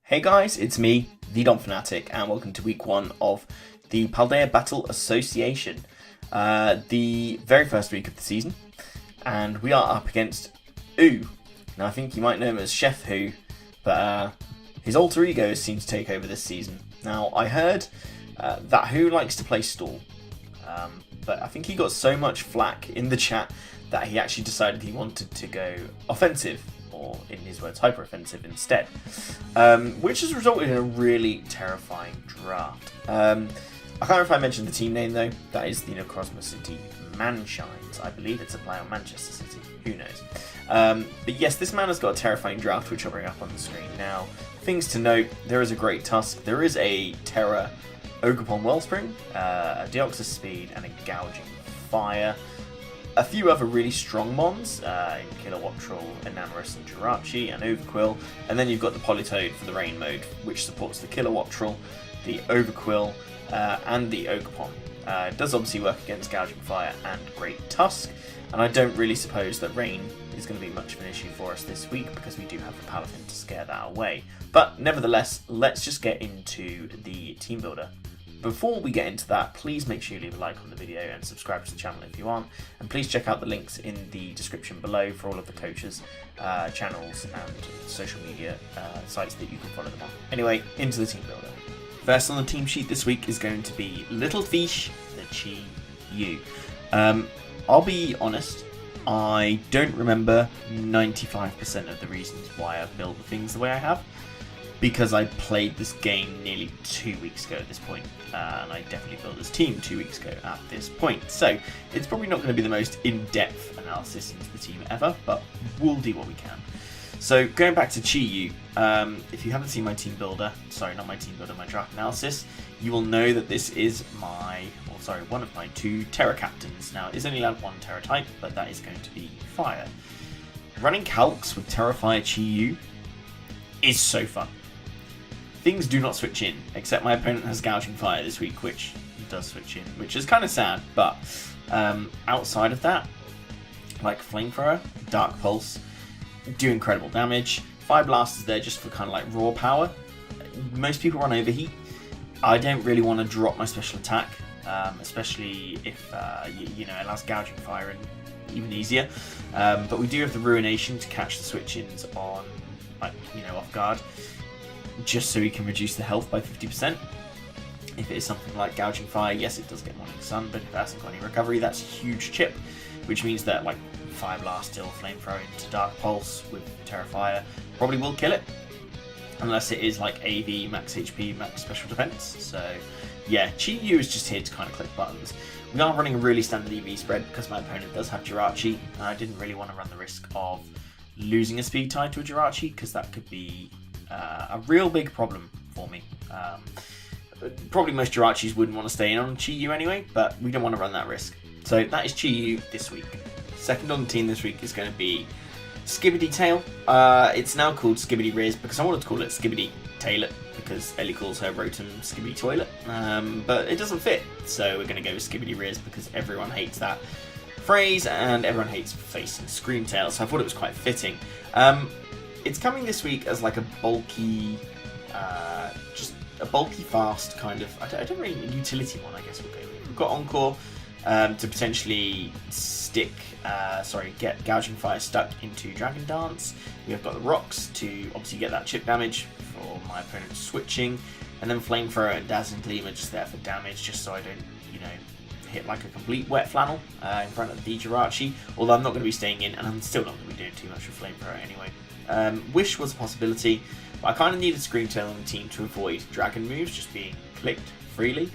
Hey guys, it's me, the Dom Fanatic, and welcome to week 1 of the Paldea Battle Association, the very first week of the season, and we are up against Ooh. Now I think you might know him as Chef Who, but his alter ego seems to take over this season. Now I heard that Who likes to play stall, but I think he got so much flack in the chat that he actually decided he wanted to go offensive, or in his words, hyper-offensive instead, which has resulted in a really terrifying draft. I can't remember if I mentioned the team name though. That is the Necrozma City Manshines. I believe it's a play on Manchester City. Who knows? But yes, this man has got a terrifying draft, which I'll bring up on the screen now. Things to note: there is a Great Tusk, there is a Terra Ogerpon Wellspring, a Deoxys Speed, and a Gouging Fire. A few other really strong mons in Kilowattrel, Enamorous and Jirachi, and Overquill, and then you've got the Politoed for the rain mode, which supports the Kilowattrel, the Overquill, and the Ogerpon. It does obviously work against Gouging Fire and Great Tusk, and I don't really suppose that rain is going to be much of an issue for us this week because we do have the Paladin to scare that away. But nevertheless, let's just get into the team builder. Before we get into that, please make sure you leave a like on the video and subscribe to the channel if you aren't, and please check out the links in the description below for all of the coaches' channels and social media sites that you can follow them on. Anyway, into the team builder. First on the team sheet this week is going to be Little Fish, the Chi Yu. I'll be honest, I don't remember 95% of the reasons why I've built the things the way I have, because I played this game nearly 2 weeks ago at this point, and I definitely built this team 2 weeks ago at this point. So it's probably not going to be the most in-depth analysis into the team ever, but we'll do what we can. So going back to Chi Yu, if you haven't seen my team builder, sorry, not my team builder, my draft analysis, you will know that this is one of my 2 Terra captains. Now, it's only allowed 1 Terra type, but that is going to be Fire. Running Calcs with Terra Fire Chi Yu is so fun. Things do not switch in, except my opponent has Gouging Fire this week, which does switch in, which is kind of sad, but outside of that, like Flamethrower, Dark Pulse, do incredible damage. Fire Blast is there just for kind of like raw power. Most people run Overheat. I don't really want to drop my special attack, especially if it allows Gouging Fire and even easier. But we do have the Ruination to catch the switch-ins on, off guard, just so we can reduce the health by 50%. If it is something like Gouging Fire, yes, it does get Morning Sun, but if it hasn't got any recovery, that's a huge chip, which means that like Fire Blast or Flamethrower into Dark Pulse with Terra Fire probably will kill it, unless it is like AV, max HP, max special defense. So yeah, Chi Yu is just here to kind of click buttons. We are running a really standard EV spread because my opponent does have Jirachi, and I didn't really want to run the risk of losing a speed tie to a Jirachi, because that could be a real big problem for me. Probably most Jirachis wouldn't want to stay in on Chi Yu anyway, but we don't want to run that risk. So that is Chi Yu this week. Second on the team this week is going to be Skibidi Tail. It's now called Skibidi Riz because I wanted to call it Skibidi Tailet because Ellie calls her Rotom Skibidi Toilet, but it doesn't fit, so we're going to go with Skibidi Riz because everyone hates that phrase and everyone hates facing Screamtail, so I thought it was quite fitting. It's coming this week as like a bulky, just a bulky fast kind of, I don't really, utility one I guess we'll go with. We've got Encore to potentially get Gouging Fire stuck into Dragon Dance. We've got the Rocks to obviously get that chip damage for my opponent switching, and then Flamethrower and Dazzling Gleam are just there for damage, just so I don't, hit like a complete wet flannel in front of the Jirachi, although I'm not going to be staying in, and I'm still not going to be doing too much with Flamethrower anyway. Wish was a possibility, but I kind of needed Screamtail on the team to avoid dragon moves just being clicked freely,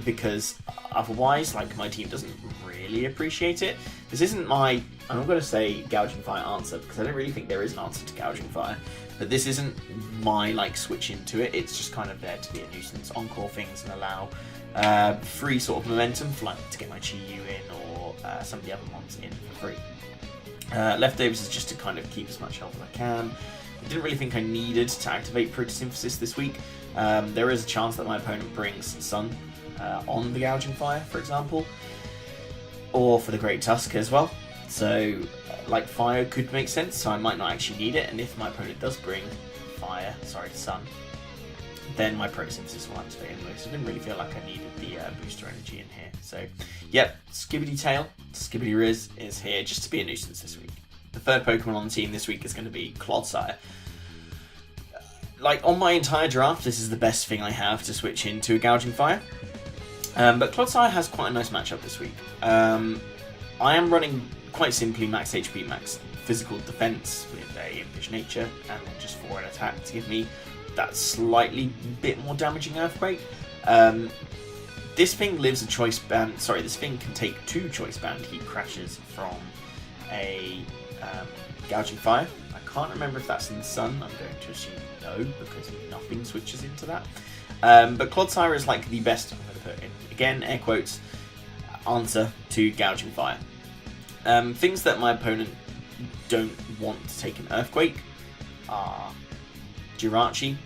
because otherwise, like, my team doesn't really appreciate it. This isn't my, I'm going to say Gouging Fire answer, because I don't really think there is an answer to Gouging Fire, but this isn't my, like, switch into it. It's just kind of there to be a nuisance, encore things and allow free sort of momentum for, like, to get my Chi Yu in or some of the other ones in for free. Leftovers is just to kind of keep as much health as I can. I didn't really think I needed to activate Photosynthesis this week. There is a chance that my opponent brings Sun on the Gouging Fire, for example, or for the Great Tusk as well. So, like, Fire could make sense, so I might not actually need it, and if my opponent does bring Fire, Sun, then my Photosynthesis will activate anyway, so I didn't really feel like I needed the booster energy in here. So, yep, SkibbityTail is here just to be a nuisance this week. The third Pokemon on the team this week is going to be Clodsire. Like, on my entire draft, this is the best thing I have to switch into a Gouging Fire. But Clodsire has quite a nice matchup this week. I am running, quite simply, max HP, max physical defense with a Impish Nature, and then just 4 in attack to give me that slightly bit more damaging Earthquake. This thing lives a choice band. This thing can take 2 choice band heat crashes from a Gouging Fire. I can't remember if that's in the Sun. I'm going to assume no, because nothing switches into that. But Clodsire is like the best, I'm going to put in, again, air quotes, answer to Gouging Fire. Things that my opponent don't want to take an Earthquake are Jirachi,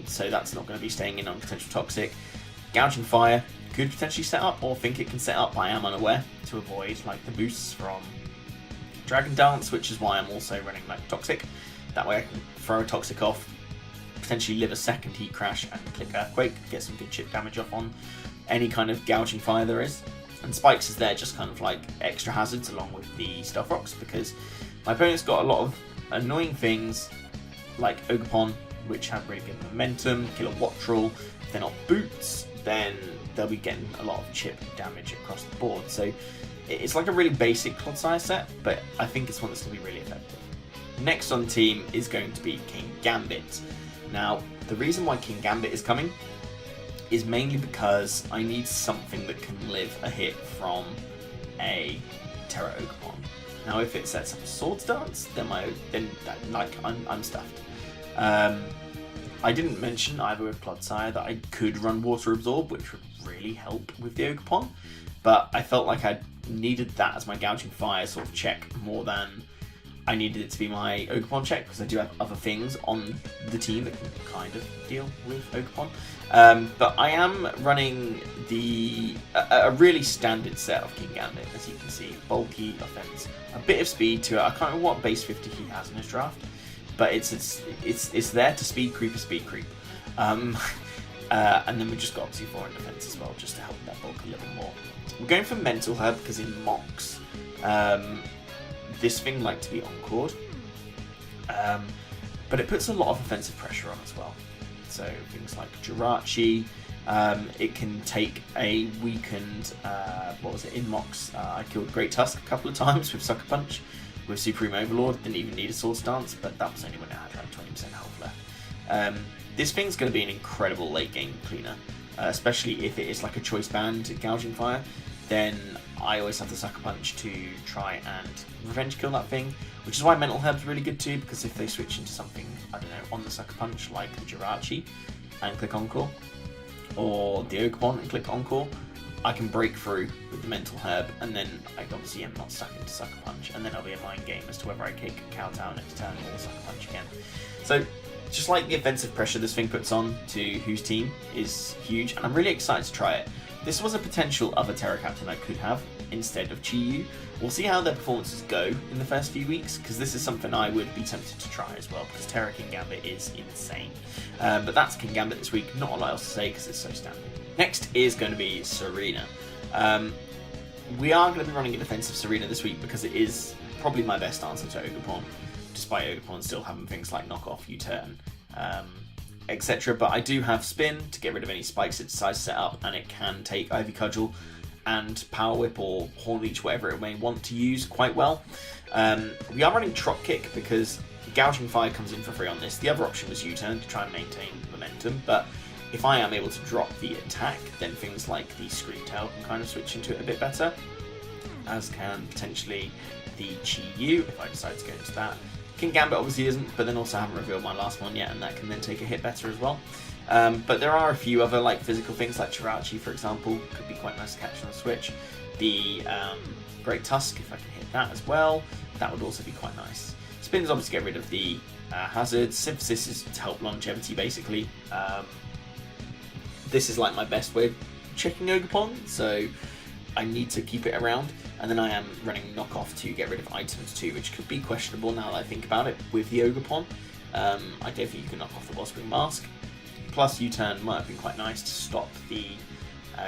so that's not going to be staying in on potential Toxic. Gouging Fire could potentially set up, or think it can set up, I am unaware, to avoid like the boosts from Dragon Dance, which is why I'm also running like Toxic. That way I can throw a Toxic off, potentially live a second Heat Crash and click Earthquake, get some good chip damage off on any kind of Gouging Fire there is. And Spikes is there just kind of like extra hazards along with the Stealth Rocks, because my opponent's got a lot of annoying things like Ogerpon, which have really good momentum, Kilowattrel. If they're not boots, then they'll be getting a lot of chip damage across the board. So it's like a really basic Clodsire set, but I think it's one that's going to be really effective. Next on team is going to be King Gambit. Now, the reason why King Gambit is coming is mainly because I need something that can live a hit from a Terra Ogerpon. Now, if it sets up a Swords Dance, then I'm stuffed. I didn't mention either with Clodsire that I could run Water Absorb, which would really help with the Ogerpon, but I felt like I needed that as my Gouging Fire sort of check more than I needed it to be my Ogerpon check, because I do have other things on the team that can kind of deal with Ogerpon. But I am running a really standard set of King Gambit, as you can see. Bulky offense, a bit of speed to it. I can't remember what base 50 he has in his draft, but it's there to speed creep. And then we just got obviously 4 in defense as well, just to help that bulk a little more. We're going for Mental Herb because in Mox, this thing liked to be encored, but it puts a lot of offensive pressure on as well. So things like Jirachi, it can take a weakened, in Mox, I killed Great Tusk a couple of times with Sucker Punch, with Supreme Overlord, didn't even need a Sword Stance, but that was only when it had around 20% health left. This thing's going to be an incredible late game cleaner, especially if it is like a choice band Gouging Fire. Then I always have the Sucker Punch to try and revenge kill that thing, which is why Mental Herb's really good too, because if they switch into something, I don't know, on the Sucker Punch, like the Jirachi, and click Encore, or the Ogerpon and click Encore, I can break through with the Mental Herb, and then I obviously am not stuck into Sucker Punch, and then it'll be a mind game as to whether I kick Kowtow next turn or Sucker Punch again. So, just like the offensive pressure this thing puts on to whose team is huge, and I'm really excited to try it. This was a potential other Terra Captain I could have instead of Chi-Yu. We'll see how their performances go in the first few weeks, because this is something I would be tempted to try as well, because Terra King Gambit is insane. But that's King Gambit this week, not a lot else to say because it's so standard. Next is going to be Serena. We are going to be running a defensive Serena this week because it is probably my best answer to Ogerpon, despite Ogerpon still having things like Knock Off, U-Turn, etc. But I do have Spin to get rid of any spikes it decides to set up, and it can take Ivy Cudgel and Power Whip or Horn Leech, whatever it may want to use, quite well. We are running Trot Kick because Gouging Fire comes in for free on this. The other option was U-Turn to try and maintain momentum, but if I am able to drop the attack, then things like the Scream Tail can kind of switch into it a bit better, as can potentially the Chi-Yu if I decide to go into that. King Gambit obviously isn't, but then also haven't revealed my last one yet, and that can then take a hit better as well. But there are a few other like physical things, like Jirachi, for example, could be quite nice to catch on a switch. The Great Tusk, if I can hit that as well, that would also be quite nice. Spins obviously get rid of the hazards. Synthesis is to help longevity, basically. This is like my best way of checking Ogerpon, so I need to keep it around. And then I am running Knock Off to get rid of items too, which could be questionable now that I think about it with the Ogerpon. I don't think you can knock off the Wellspring Mask. Plus, U-turn might have been quite nice to stop the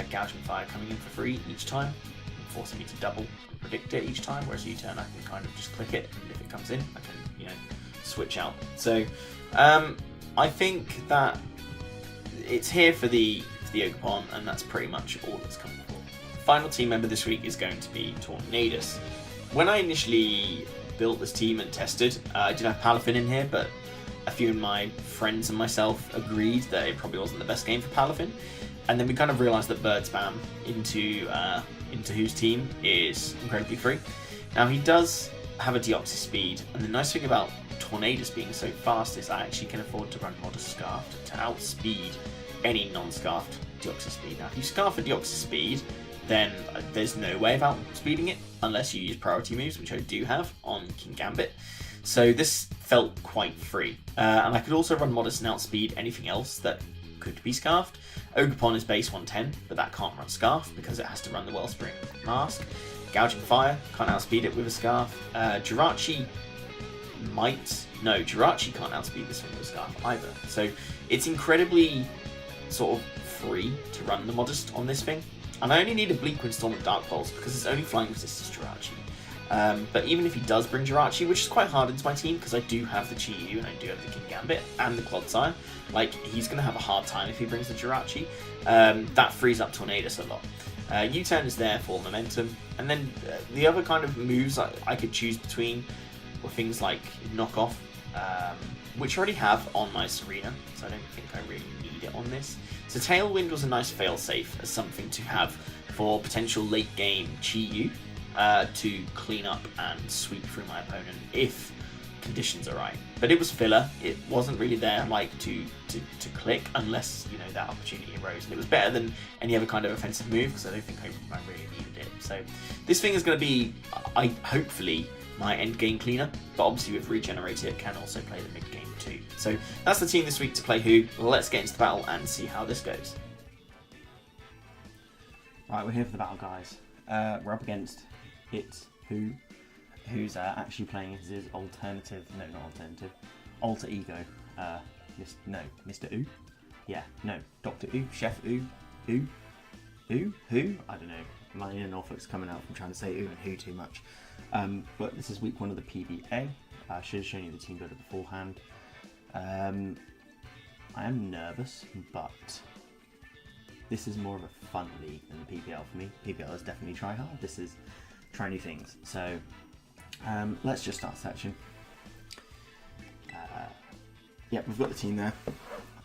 Gouging Fire coming in for free each time, forcing me to double and predict it each time, whereas U-turn I can kind of just click it, and if it comes in, I can, switch out. So, I think that it's here for the Ogerpon, and that's pretty much all that's coming for. Final team member this week is going to be Tornadus. When I initially built this team and tested, I did have Palafin in here, but a few of my friends and myself agreed that it probably wasn't the best game for Palafin, and then we kind of realised that bird spam into whose team is incredibly free. Now he does have a Deoxys speed, and the nice thing about Tornadus being so fast is I actually can afford to run Modest Scarfed to outspeed any non-scarfed Deoxys speed. Now if you scarf a Deoxys speed, then there's no way of outspeeding it unless you use priority moves, which I do have on King Gambit. So this felt quite free. And I could also run Modest and outspeed anything else that could be scarfed. Ogerpon is base 110, but that can't run Scarf because it has to run the Wellspring Mask. Gouging Fire, can't outspeed it with a Scarf. Jirachi Jirachi can't outspeed this one with a Scarf either. So it's incredibly sort of free to run the Modest on this thing. And I only need a Bleak Windstorm and Dark Pulse because it's only flying resistance Jirachi. But even if he does bring Jirachi, which is quite hard into my team because I do have the Chi-Yu and I do have the King Gambit and the CLOSIRE'S, like he's going to have a hard time if he brings the Jirachi. That frees up Tornadus a lot. U-turn is there for momentum, and then the other kind of moves I could choose between were things like Knockoff, which I already have on my Serena, so I don't think I really need it on this. So Tailwind was a nice failsafe as something to have for potential late game Chi-Yu to clean up and sweep through my opponent if conditions are right. But it was filler. It wasn't really there like to click unless that opportunity arose, and it was better than any other kind of offensive move because I don't think I really needed it. So this thing is going to be hopefully my end game cleaner, but obviously with Regenerate it can also play the mid game too. So that's the team this week to play who. Let's get into the battle and see how this goes. Right, we're here for the battle, guys. We're up against who's actually playing his alter ego, Mr. U? Yeah, no, Dr. U, Chef U, who? I don't know, my inner Norfolk's coming out from trying to say U and who too much. But this is week 1 of the PBA. I should have shown you the team builder beforehand. I am nervous, but this is more of a fun league than the PBL for me. PBL is definitely try hard. This is try new things. So let's just start searching. Yep, we've got the team there.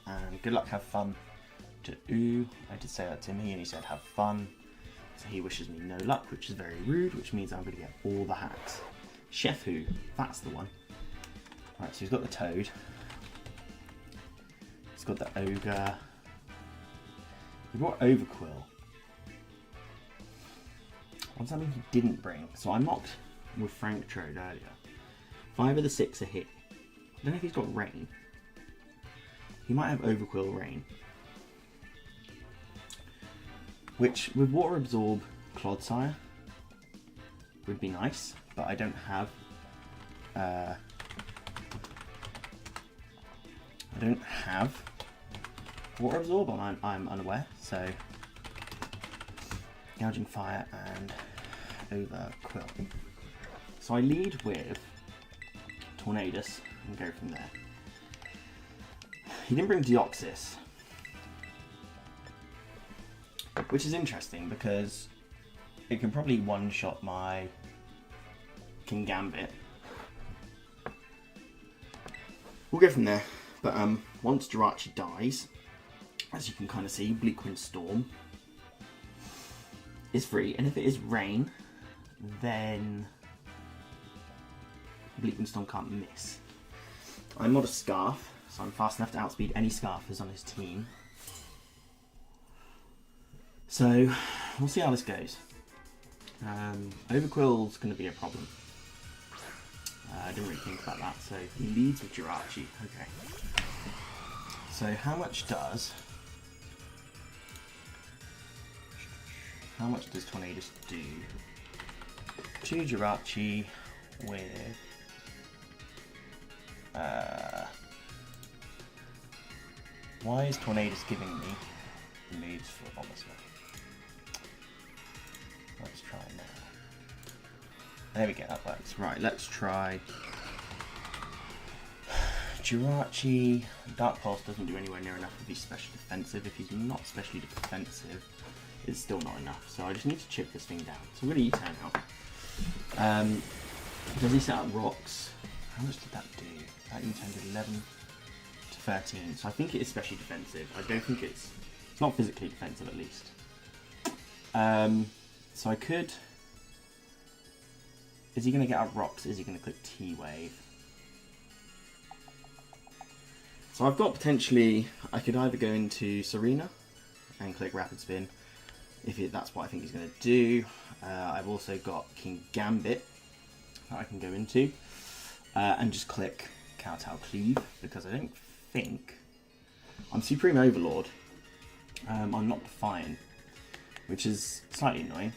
And good luck, have fun to Ooh. I did say that to me and he said have fun. So he wishes me no luck, which is very rude, which means I'm going to get all the hacks. Chef Who, that's the one. Right, so he's got the Toad. He's got the Ogre. He brought Overquill. What's something he didn't bring? So I mocked with Frank Trode earlier. 5 of the 6 are hit. I don't know if he's got Rain. He might have Overquill Rain. Which, with Water Absorb CLOSIRE, would be nice, but I don't have... Water Absorb, I'm unaware, so... Gouging Fire and Overquill. So I lead with Tornadus and go from there. He didn't bring Deoxys, which is interesting because it can probably one-shot my King Gambit. We'll go from there, but once Jirachi dies, as you can kind of see, Bleak Windstorm is free, and if it is Rain, then Bleak Windstorm can't miss. I'm not a Scarf, so I'm fast enough to outspeed any Scarfers on his team. So, we'll see how this goes. Overquill's going to be a problem. I didn't really think about that, so he leads with Jirachi. Okay. So, how much does Tornadus do? 2 Jirachi with Why is Tornadus giving me the moves for Omasma? Let's try now. There we go, that works. Right, let's try Jirachi. Dark Pulse doesn't do anywhere near enough if he's specially defensive. If he's not specially defensive, it's still not enough. So I just need to chip this thing down. So I'm going to U-turn out. Does he set up rocks? How much did that do? That U-turn did 11 to 13. So I think it is specially defensive. I don't think it's not physically defensive at least. So I could... Is he going to get out rocks? Is he going to click T-Wave? So I've got potentially... I could either go into Serena and click Rapid Spin, if that's what I think he's going to do. I've also got King Gambit that I can go into. And just click Kowtow Cleave, because I don't think... I'm Supreme Overlord. I'm not Defiant, which is slightly annoying.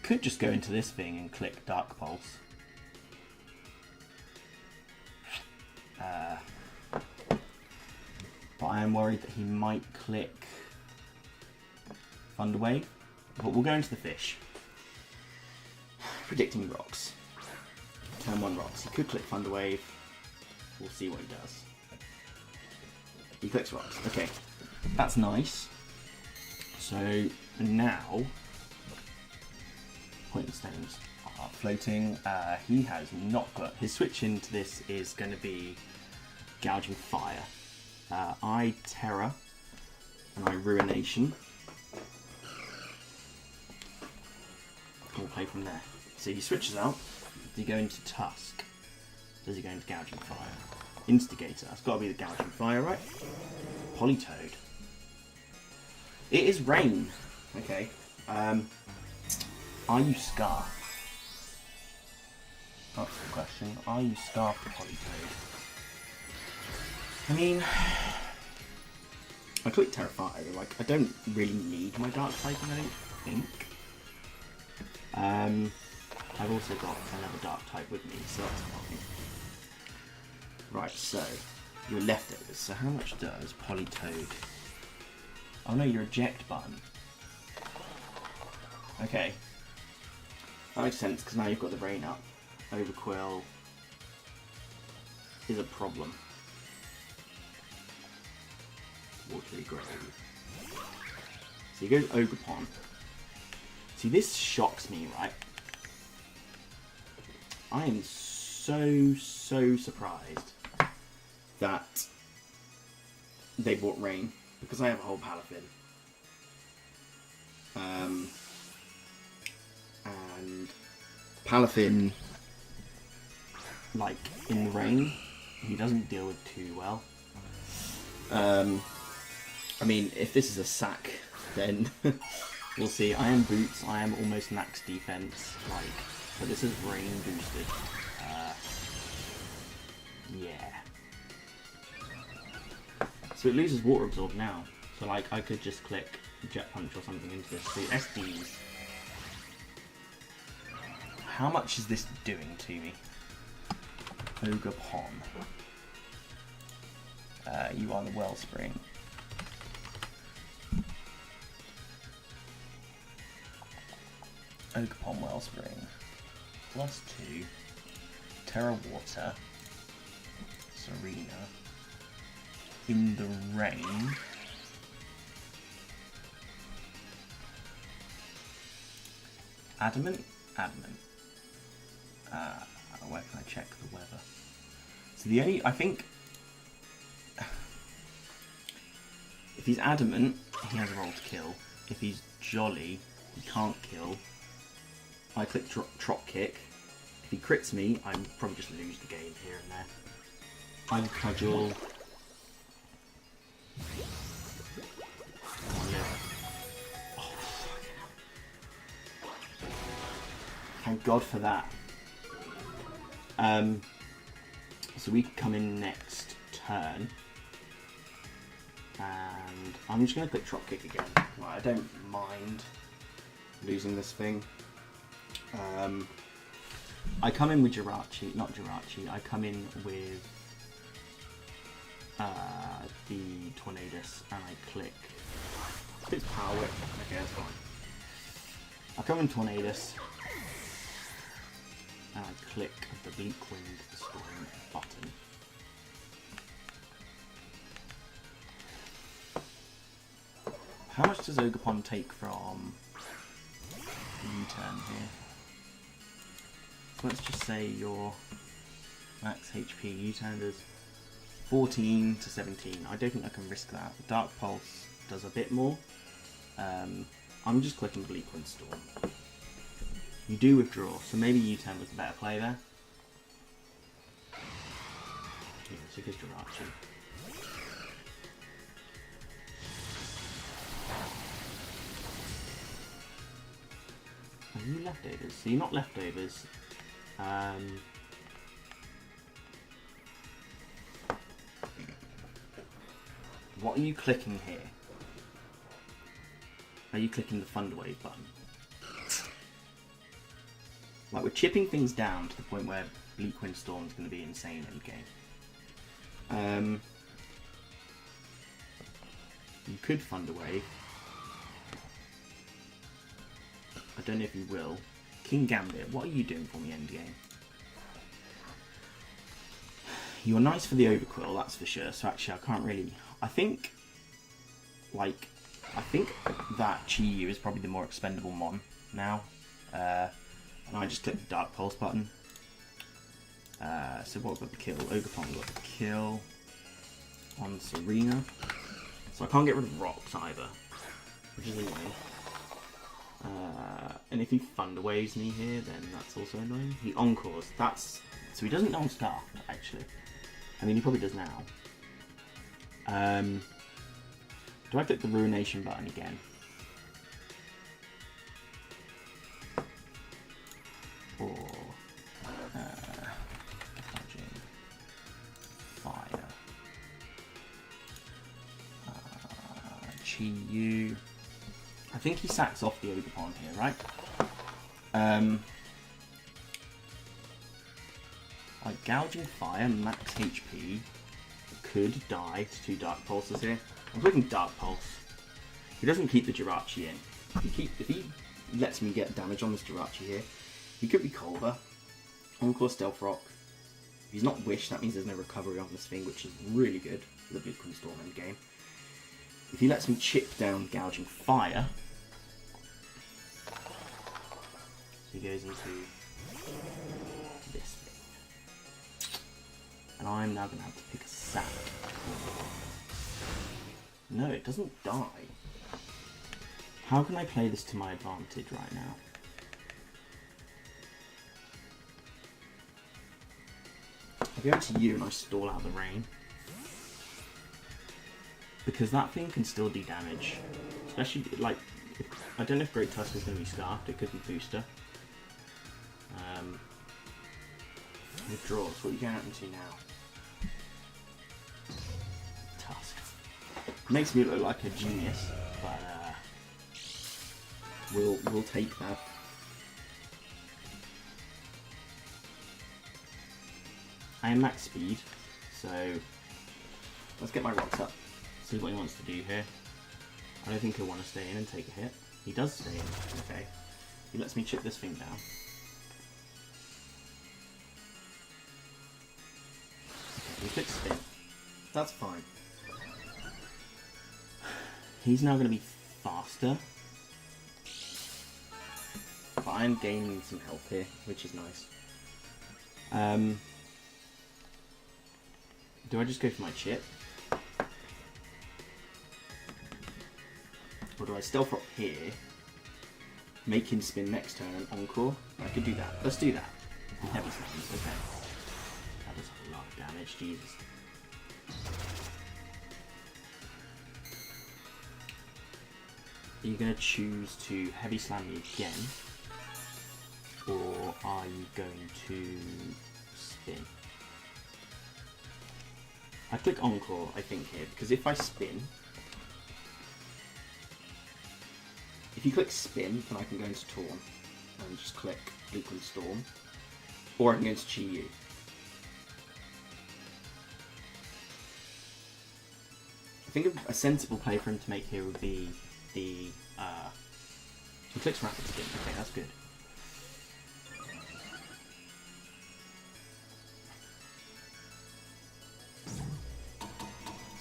Could just go into this thing and click Dark Pulse. But I am worried that he might click Thunder Wave. But we'll go into the fish. Predicting rocks. Turn 1 rocks. He could click Thunder Wave. We'll see what he does. He clicks rocks. Okay, that's nice. So now, Poison Stones are floating. He has not got... His switch into this is going to be Gouging Fire. I Terror and I Ruination. We'll play from there. So he switches out. Does he go into Tusk? Does he go into Gouging Fire? Instigator. That's got to be the Gouging Fire, right? Politoed. It is rain. Okay. Are you Scarf? That's the question. Are you Scarf for Politoed? I mean, I click Terrify. Like, I don't really need my Dark typing, I don't think. I've also got another Dark type with me, so that's fine. Right, so your leftovers. So how much does Politoed? Oh no, your eject button. Okay. That makes sense, because now you've got the rain up. Overquill is a problem. Watery Grove. So he goes Ogerpon. See, this shocks me, right? I am so surprised that they bought Rain, because I have a whole Palafin. And Palafin, like, in the rain, he doesn't deal with too well. I mean, if this is a sack, then we'll see. I am Boots, I am almost max defense, like, but this is rain boosted. Yeah. So it loses Water Absorb now. So, like, I could just click Jet Punch or something into this. So SDs. How much is this doing to me? Ogerpon. You are the Wellspring. Ogerpon Wellspring. +2. Terra Water. Serena. In the rain. Adamant? Adamant. Where can I check the weather? So the only, I think, if he's Adamant, he has a roll to kill. If he's Jolly, he can't kill. I click Trop Kick. If he crits me, I probably just lose the game here and there. I'm Cudgel. Oh, thank God for that. So we can come in next turn. And I'm just going to click Trop Kick again. Right, I don't mind losing this thing. I come in with Jirachi, not Jirachi, I come in with the Tornadus and I click. It's Power Whip. Okay, that's fine. I come in Tornadus and I click the Bleak Wind Storm button. How much does Ogerpon take from the U-turn here? So let's just say your max HP U-turn does 14 to 17. I don't think I can risk that. Dark Pulse does a bit more. I'm just clicking Bleak Wind Storm. You do withdraw, so maybe U-turn was a better play there. Yeah, so it goes Jirachi. Are you leftovers? So you're not leftovers. What are you clicking here? Are you clicking the Thunderwave button? Like, we're chipping things down to the point where Bleak Wind Storm is going to be insane in the game. You could Thunderwave. I don't know if you will. King Gambit, what are you doing for me endgame? You're nice for the Overquill, that's for sure. So actually, I can't really. I think that Chi-Yu is probably the more expendable mon now. And I just click the Dark Pulse button. So what got the kill? Ogerpon got the kill on Serena. So I can't get rid of rocks either, which is annoying. And if he Thunder Waves me here, then that's also annoying. He Encores. So he doesn't non-start, actually. I mean, he probably does now. Do I click the Ruination button again? Or dodging fire. Chi-Yu. I think he sacks off the Ogerpon here, right? Like Gouging Fire, max HP, could die to 2 Dark Pulses here. I'm clicking Dark Pulse. He doesn't keep the Jirachi in. If he lets me get damage on this Jirachi here, he could be Culver. Encore Stealth Rock. If he's not Wish, that means there's no recovery on this thing, which is really good for the Bleak Wind Storm end game. If he lets me chip down Gouging Fire, he goes into this thing. And I'm now going to have to pick a sack. No, it doesn't die. How can I play this to my advantage right now? I go to you and I stall out the rain. Because that thing can still do damage. Especially, like, I don't know if Great Tusk is going to be Scarfed, it could be Booster. Withdraws, what are you going out into now? Tusk. Makes me look like a genius, but we'll take that. I am max speed, so let's get my rocks up. See what he wants to do here. I don't think he'll want to stay in and take a hit. He does stay in, okay. He lets me chip this thing down. Okay, he clicks spin. That's fine. He's now going to be faster. But I'm gaining some health here, which is nice. Do I just go for my chip? Or do I Stealth Rock here, make him spin next turn and Encore? I could do that. Let's do that. Heavy Slams, okay. That does a lot of damage, Jesus. Are you going to choose to Heavy Slam me again? Or are you going to spin? I click Encore, I think, here, because if I spin, if you click spin, then I can go into Torn and just click Bleak Wind Storm, or I can go into Chi-Yu. I think a sensible play for him to make here would be the... he clicks Rapid Spin. Okay, that's good.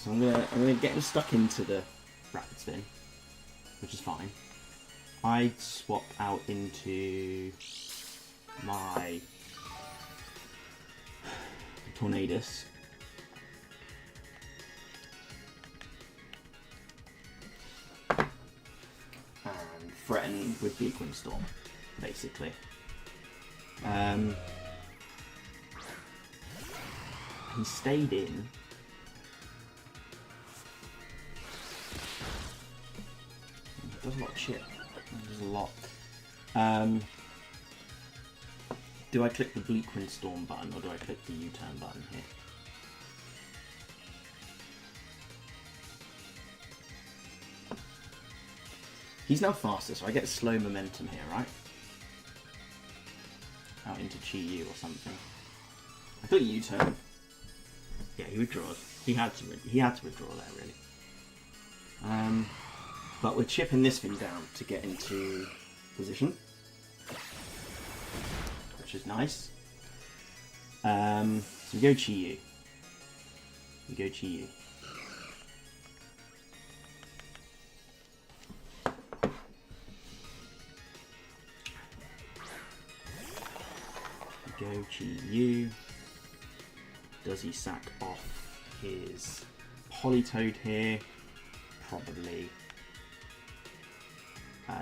So I'm gonna get him stuck into the Rapid Spin, which is fine. I'd swap out into my Tornadus. And threaten with Bleak Windstorm, basically. He stayed in. Does a lot of shit. Does a lot. Do I click the Bleak Windstorm button or do I click the U-turn button here? He's now faster, so I get slow momentum here, right? Out into Chi Yu or something. I thought U-turn. Yeah, he withdraws. He had to withdraw there, really. But we're chipping this thing down to get into position, which is nice. So we go Chi Yu. Go Chi Yu. Does he sack off his Politoed here? Probably.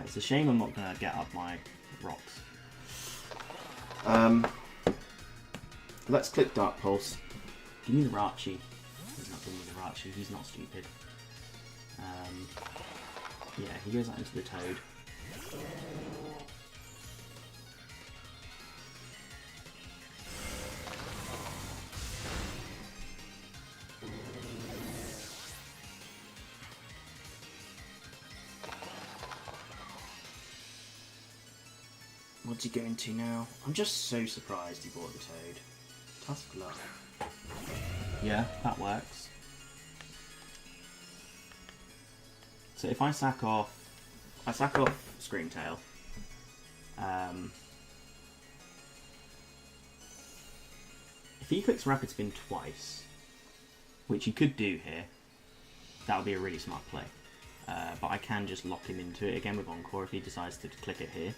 It's a shame I'm not going to get up my rocks. Let's click Dark Pulse. Give me the Rachi. He's not giving me the Rachi, he's not stupid. Yeah, he goes out into the Toad. What's he going to now? I'm just so surprised he bought the Toad. Tusk Luck. Yeah, that works. So if I sack off Screamtail. If he clicks Rapid Spin twice, which he could do here, that would be a really smart play. But I can just lock him into it again with Encore if he decides to click it here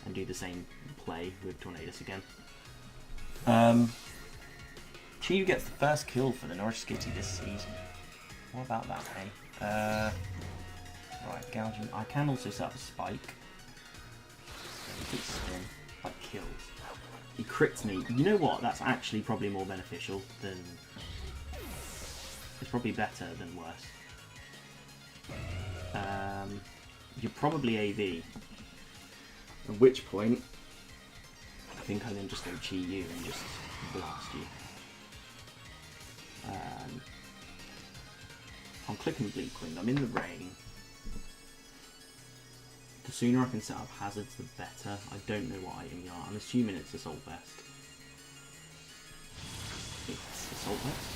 and do the same play with Tornadus again. Chi gets the first kill for the Norwich Skitty this season. What about that, eh? Right, gouging. I can also set up a spike. Big spin. That kills. He crits me. You know what? That's actually probably more beneficial than... It's probably better than worse. You're probably AV. At which point, I think I then just go Chi Yu and just blast you. I'm clicking Bleak Wind. I'm in the rain. The sooner I can set up hazards, the better. I don't know what item you are. I'm assuming it's Assault Vest. It's Assault Vest.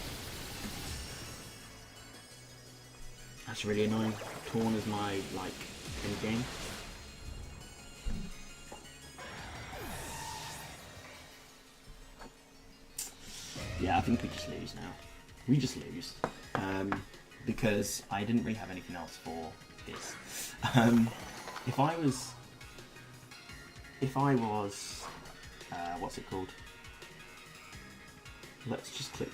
That's really annoying. Torn is my, end game. Yeah, I think we just lose now. We just lose. Because I didn't really have anything else for this. If I was, what's it called? Let's click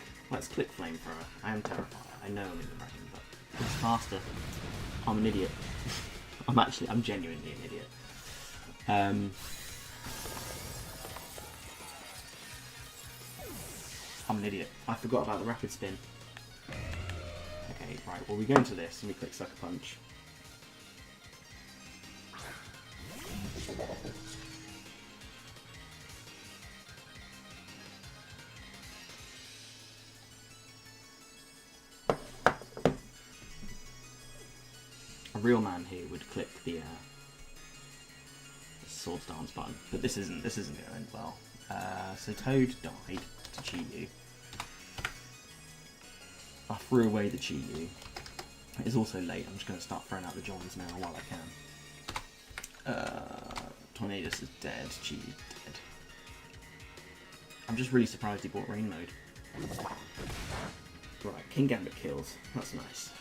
Flamethrower. I am terrified. I know I'm in the rain, but it's faster. I'm an idiot. I'm genuinely an idiot. I'm an idiot. I forgot about the Rapid Spin. Okay, right, well we go into this and we click Sucker Punch. A real man here would click the Sword Stance button, but this isn't going well. So Toad died to Chi Yu. I threw away the Chi Yu. It is also late. I'm just going to start throwing out the Johns now while I can. Tornadus is dead. Chi is dead. I'm just really surprised he bought rain mode. Right, King Gambit kills. That's nice.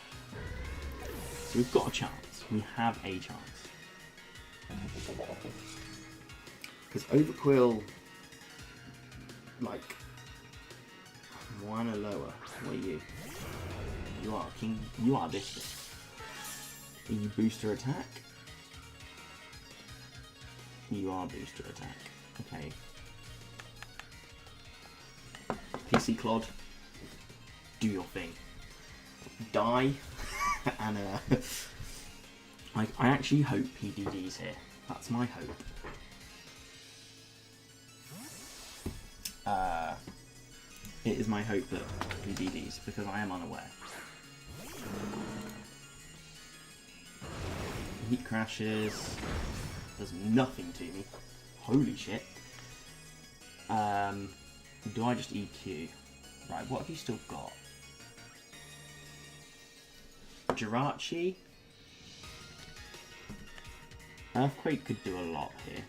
So we've got a chance. We have a chance. Because Overquill, like, one lower. What are you? You are King. You are this thing. Are you booster attack? You are booster attack. Okay. PC Clod, do your thing. Die. And I actually hope PDD's here. That's my hope. It is my hope that PDD's, because I am unaware. Heat crashes. Does nothing to me. Holy shit. Do I just EQ? Right, what have you still got? Jirachi? Earthquake could do a lot here.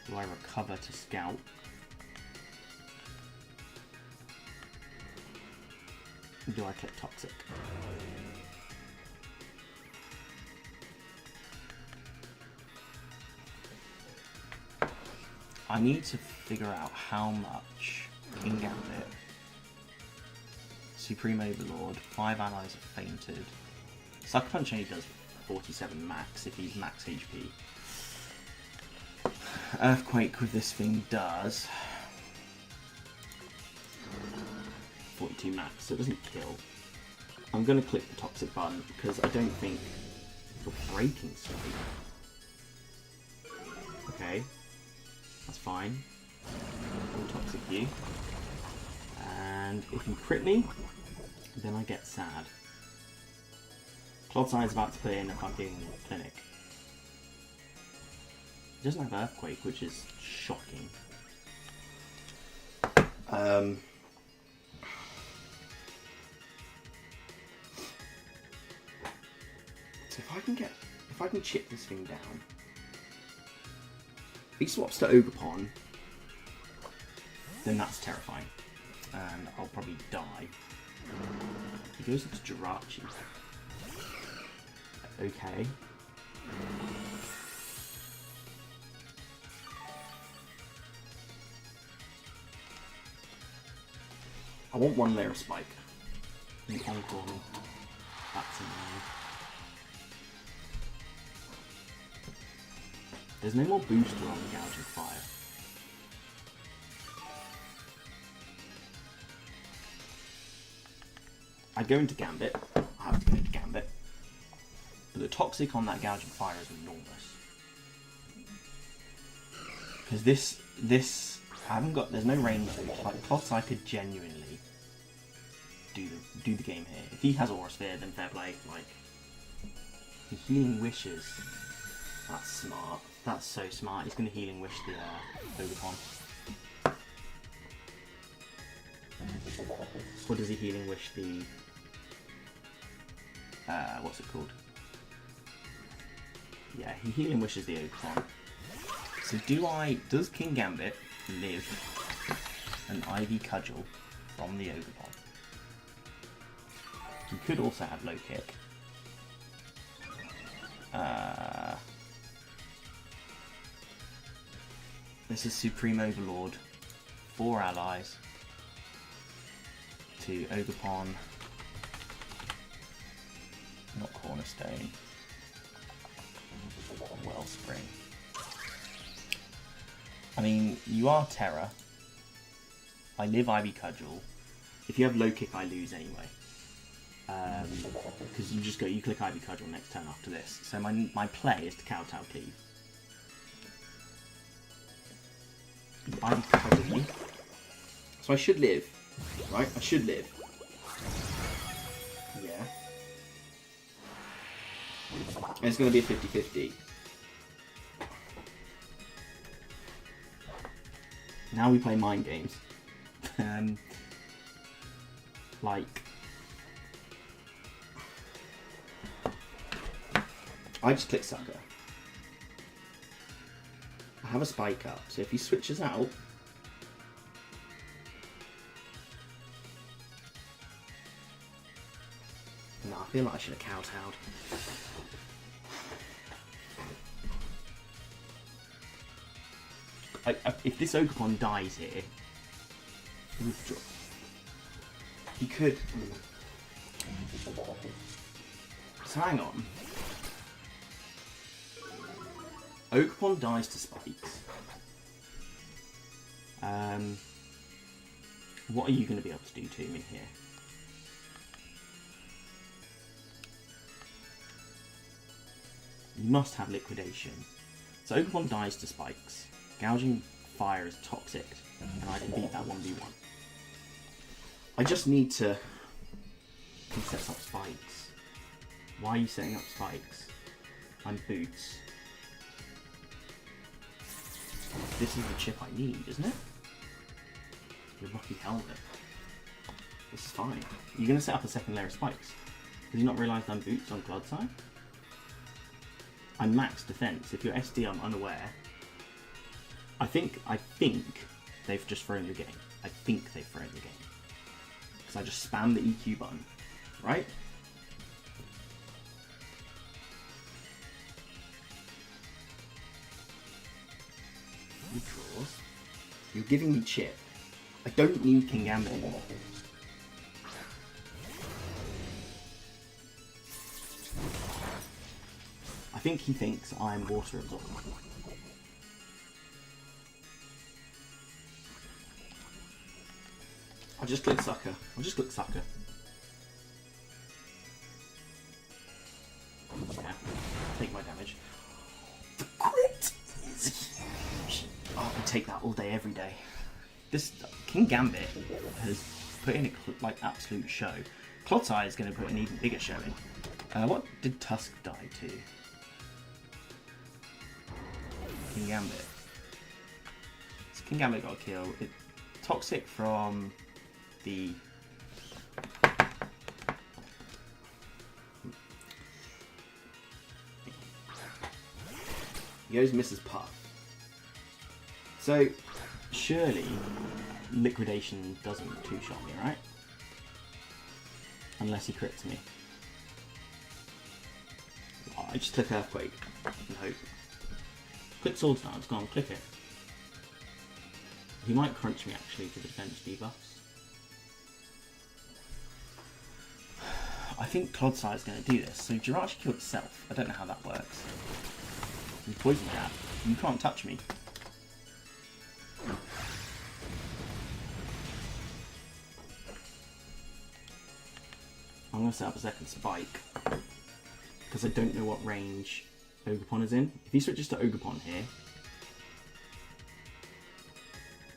Do I recover to scout? Do I click Toxic? I need to figure out how much King Gambit, Supreme Overlord, 5 allies have fainted. Sucker Punch only does 47 max if he's max HP. Earthquake with this thing does 42 max, so it doesn't kill. I'm going to click the Toxic button because I don't think for Breaking Strike. Okay. That's fine. I'll Toxic you. And if you crit me, then I get sad. Clodside's about to put in a fucking clinic. He doesn't have Earthquake, which is shocking. So if I can chip this thing down. If he swaps to Ogerpon, then that's terrifying. And I'll probably die. He goes into Jirachi. Okay. I want one layer of Spike. You encore me. That's annoying. There's no more booster on the Gouging Fire. I go into Gambit. I have to go into Gambit. But the Toxic on that Gouging Fire is enormous. Because this I haven't got. There's no rain mode. Like Clots, I could genuinely do the game here. If he has Aura Sphere, then fair play. Like the Healing Wishes. That's smart. That's so smart. He's going to Healing Wish the Ogerpon. Or does he Healing Wish the... what's it called? Yeah, he Healing Wishes the Ogerpon. So does King Gambit live an Ivy Cudgel from the Ogerpon? He could also have Low Kick. This is Supreme Overlord, 4 allies to Ogerpon, not Cornerstone, Wellspring. I mean, you are Terra. I live Ivy Cudgel. If you have Low Kick, I lose anyway. Because you click Ivy Cudgel next turn after this. So my play is to Kowtow Cleave. Ivy Cudgel me. So I should live, right? I should live. Yeah. And it's going to be a 50-50. Now we play mind games. I just click sucker. I have a spike up, so if he switches out, no, I feel like I should have kowtowed. If this Ogerpon dies here, he could. So hang on. Ogerpon dies to spikes. What are you going to be able to do to me here? You must have liquidation. So Ogerpon dies to spikes. Gouging fire is toxic, and I can beat that 1v1. I just need to... He sets up spikes. Why are you setting up spikes? I'm boots. This is the chip I need, isn't it? Your rocky helmet. This is fine. You're going to set up a second layer of spikes. Did you not realise I'm boots on CLOSIRE'S? I'm max defense. If you're SD, I'm unaware. I think they've just thrown the game. I think they've thrown the game. Because I just spam the EQ button. Right? He draws. You're giving me chip. I don't need King Gambit anymore. I think he thinks I'm water absorbent. I'll just click sucker. I'll just click sucker. Yeah, take my damage. The crit is huge. Oh, I can take that all day, every day. This King Gambit has put in a absolute show. CLOSIRE'S is going to put an even bigger show in. What did Tusk die to? King Gambit. So King Gambit got a kill. Toxic from the... He goes Mrs. Puff. So, surely liquidation doesn't two-shot me, right? Unless he crits me. Oh, I just click Earthquake and hope. Click Sword Stance, go on, click it. He might crunch me actually for the defense debuffs. I think CLOSIRE'S going to do this. So Jirachi killed itself. I don't know how that works. And Poison Jab. You can't touch me. I'm going to set up a second spike. Because I don't know what range Ogerpon is in. If he switches to Ogerpon here,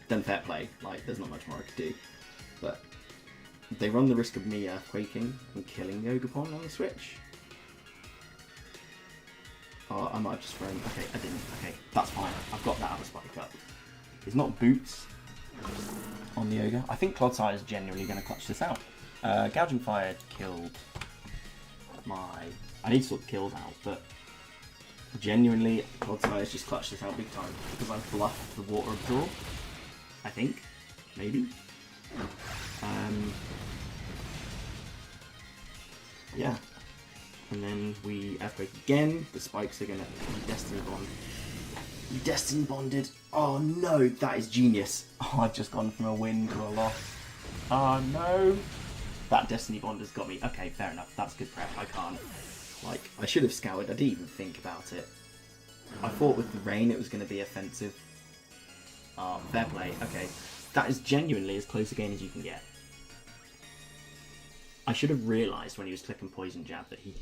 then fair play. Like, there's not much more I could do. But they run the risk of me earthquaking and killing the Ogerpon on the switch. Oh, I might have just thrown... Okay, I didn't. Okay, that's fine. I've got that other spike up. It's not boots on the Ogre. I think CLOSIRE'S is genuinely going to clutch this out. Gouging Fire killed my... I need to sort the kills out, but genuinely, CLOSIRE'S just clutched this out big time because I've bluffed the Water Absorb. I think. Maybe. Yeah. And then we earthquake again. The spikes are going to be Destiny Bond. You Destiny Bonded. Oh no, that is genius. Oh, I've just gone from a win to a loss. Oh no. That Destiny Bond has got me. Okay, fair enough. That's good prep. I can't. Like, I should have scoured. I didn't even think about it. I thought with the rain it was going to be offensive. Oh, fair play. Okay. That is genuinely as close a game as you can get. I should have realised when he was clicking Poison Jab that he...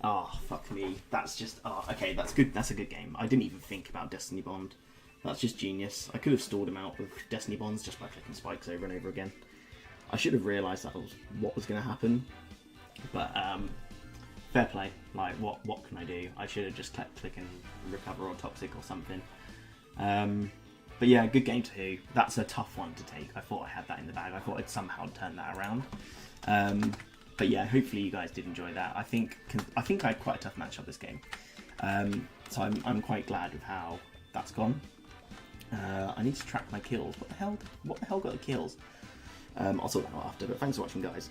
Oh, fuck me. That's just... Oh, okay, that's good. That's a good game. I didn't even think about Destiny Bond. That's just genius. I could have stalled him out with Destiny Bonds just by clicking spikes over and over again. I should have realised that was what was going to happen. But, fair play. Like, what can I do? I should have just kept clicking Recover or Toxic or something. But yeah, good game too. That's a tough one to take. I thought I had that in the bag. I thought I'd somehow turn that around. But yeah, hopefully you guys did enjoy that. I think I had quite a tough matchup this game, so I'm quite glad with how that's gone. I need to track my kills. What the hell got the kills? I'll sort that out after. But thanks for watching, guys.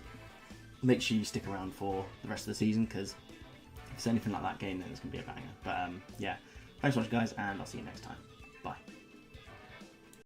Make sure you stick around for the rest of the season, because if it's anything like that game, then it's gonna be a banger. But yeah, thanks for watching, guys, and I'll see you next time. Bye.